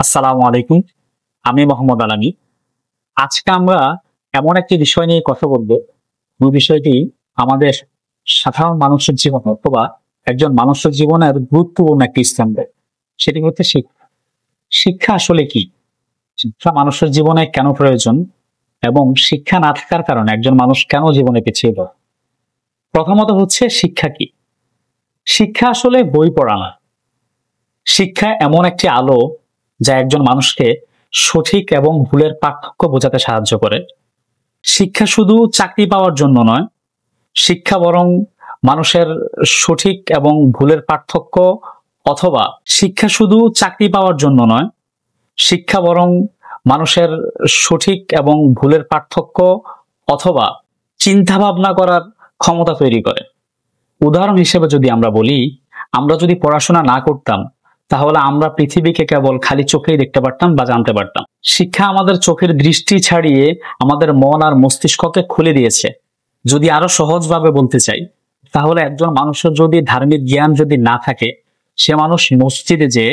আসসালামু আলাইকুম। আমি মোহাম্মদ আলামী। আজকে আমরা এমন একটি বিষয় নিয়ে কথা বলব, যে বিষয়টি আমাদের সাধারণ মানুষের জীবন অথবা একজন মানুষের জীবনের গুরুত্বপূর্ণ একটি স্থান দেয়। সেটি হচ্ছে শিক্ষা। শিক্ষা আসলে কি? শিক্ষা মানুষের জীবনে কেন প্রয়োজন এবং শিক্ষা না থাকার কারণে একজন মানুষ কেন জীবনে পিছিয়ে পড়ে? প্রথমত হচ্ছে শিক্ষা কি? শিক্ষা আসলে বই পড়া না। শিক্ষা এমন একটি আলো যা একজন মানুষকে সঠিক এবং ভুলের পার্থক্য বোঝাতে সাহায্য করে। শিক্ষা শুধু চাকরি পাওয়ার জন্য নয়, শিক্ষা বরং মানুষের সঠিক এবং ভুলের পার্থক্য অথবা শিক্ষা শুধু চাকরি পাওয়ার জন্য নয়, শিক্ষা বরং মানুষের সঠিক এবং ভুলের পার্থক্য অথবা চিন্তা ভাবনা করার ক্ষমতা তৈরি করে। উদাহরণ হিসেবে যদি আমরা বলি, আমরা যদি পড়াশোনা না করতাম তাহলে আমরা পৃথিবীকে কেবল খালি চোখেই দেখতে পারতাম বা জানতে পারতাম। শিক্ষা আমাদের চোখের দৃষ্টি ছাড়িয়ে আমাদের মন আর মস্তিষ্ককে খুলে দিয়েছে। যদি আরো সহজভাবে বলতে চাই, তাহলে একজন মানুষের যদি ধার্মিক জ্ঞান যদি না থাকে, সে মানুষ মসজিদে যে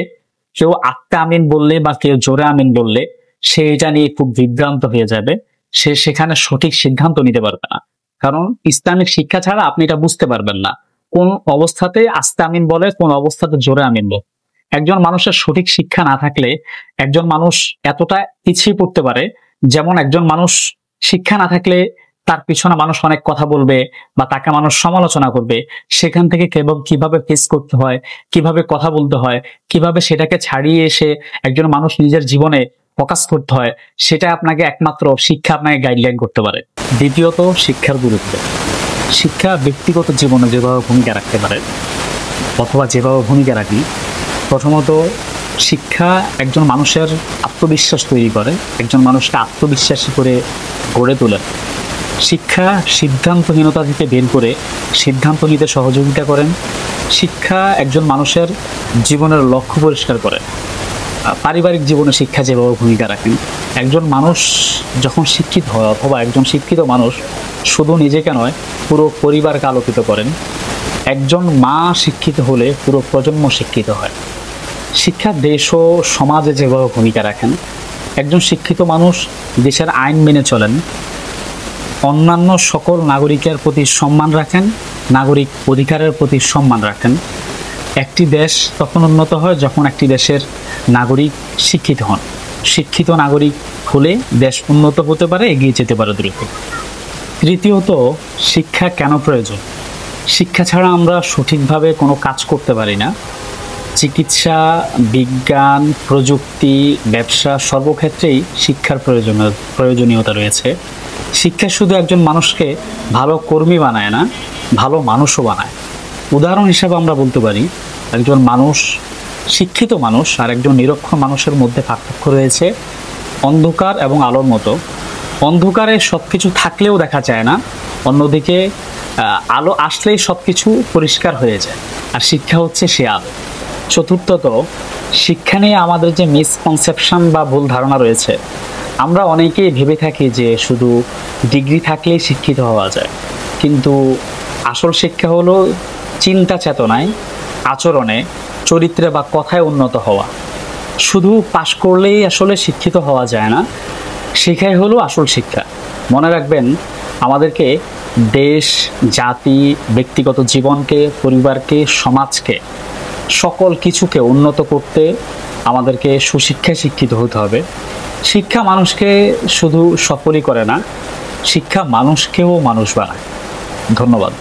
কেউ আত্মা আমিন বললে বা কেউ জোরে আমিন বললে সে এটা নিয়ে খুব বিভ্রান্ত হয়ে যাবে। সে সেখানে সঠিক সিদ্ধান্ত নিতে পারবে না, কারণ ইসলামিক শিক্ষা ছাড়া আপনি এটা বুঝতে পারবেন না কোন অবস্থাতে আস্তে আমিন বলে, কোন অবস্থাতে জোরে আমিন বলে। একজন মানুষের সঠিক শিক্ষা না থাকলে একজন মানুষ এতটা পিছিয়ে পড়তে পারে, যেমন একজন মানুষ শিক্ষা না থাকলে তার পিছনে মানুষ অনেক কথা বলবে বা তাকে মানুষ সমালোচনা করবে। সেখান থেকে কিভাবে ফেস করতে হয়, কিভাবে কথা বলতে হয়, কিভাবে সেটাকে ছাড়িয়ে এসে একজন মানুষ নিজের জীবনে ফোকাস করতে হয়, সেটা আপনাকে একমাত্র শিক্ষা আপনাকে গাইডলাইন করতে পারে। দ্বিতীয়ত, শিক্ষার গুরুত্ব। শিক্ষা ব্যক্তিগত জীবনে যেভাবে ভূমিকা রাখতে পারে অথবা যেভাবে ভূমিকা রাখি, প্রথমত শিক্ষা একজন মানুষের আত্মবিশ্বাস তৈরি করে, একজন মানুষকে আত্মবিশ্বাসী করে গড়ে তোলে। শিক্ষা সিদ্ধান্তহীনতা থেকে বের করে সিদ্ধান্ত নিতে সহযোগিতা করেন। শিক্ষা একজন মানুষের জীবনের লক্ষ্য পরিষ্কার করে। পারিবারিক জীবনে শিক্ষা যেভাবে ভূমিকা রাখেন, একজন মানুষ যখন শিক্ষিত হয় অথবা একজন শিক্ষিত মানুষ শুধু নিজেকে নয়, পুরো পরিবারকে আলোকিত করেন। একজন মা শিক্ষিত হলে পুরো প্রজন্ম শিক্ষিত হয়। শিক্ষা দেশ ও সমাজে যেভাবে ভূমিকা রাখেন, একজন শিক্ষিত মানুষ দেশের আইন মেনে চলেন, অন্যান্য সকল নাগরিকের প্রতি সম্মান রাখেন, নাগরিক অধিকারের প্রতি সম্মান রাখেন। একটি দেশ তখন উন্নত হয় যখন একটি দেশের নাগরিক শিক্ষিত হন। শিক্ষিত নাগরিক হলে দেশ উন্নত হতে পারে, এগিয়ে যেতে পারে দ্রুত। তৃতীয়ত, শিক্ষা কেন প্রয়োজন? শিক্ষা ছাড়া আমরা সঠিকভাবে কোনো কাজ করতে পারি না। চিকিৎসা, বিজ্ঞান, প্রযুক্তি, ব্যবসা সর্বক্ষেত্রেই শিক্ষার প্রয়োজনীয়তা রয়েছে। শিক্ষা শুধু একজন মানুষকে ভালো কর্মী বানায় না, ভালো মানুষও বানায়। উদাহরণ হিসেবে আমরা বলতে পারি, একজন মানুষ, শিক্ষিত মানুষ আর একজন নিরক্ষর মানুষের মধ্যে পার্থক্য রয়েছে অন্ধকার এবং আলোর মতো। অন্ধকারে সবকিছু থাকলেও দেখা যায় না, অন্যদিকে আলো আসলেই সবকিছু পরিষ্কার হয়ে যায়। আর শিক্ষা হচ্ছে সে আলো। চতুর্থত, শিক্ষা নিয়ে আমাদের যে মিসকনসেপশন বা ভুল ধারণা রয়েছে, আমরা অনেকেই ভেবে থাকি যে শুধু ডিগ্রি থাকলেই শিক্ষিত হওয়া যায়, কিন্তু আসল শিক্ষা হলো চিন্তা চেতনায়, আচরণে, চরিত্রে বা কথায় উন্নত হওয়া। শুধু পাশ করলেই আসলে শিক্ষিত হওয়া যায় না, শিক্ষাই হলো আসল শিক্ষা। মনে রাখবেন, আমাদেরকে দেশ, জাতি, ব্যক্তিগত জীবনকে, পরিবারকে, সমাজকে, সকল কিছুকে উন্নত করতে আমাদেরকে সুশিক্ষায় শিক্ষিত হতে হবে। শিক্ষা মানুষকে শুধু সফলই করে না, শিক্ষা মানুষকেও মানুষ বানায়। ধন্যবাদ।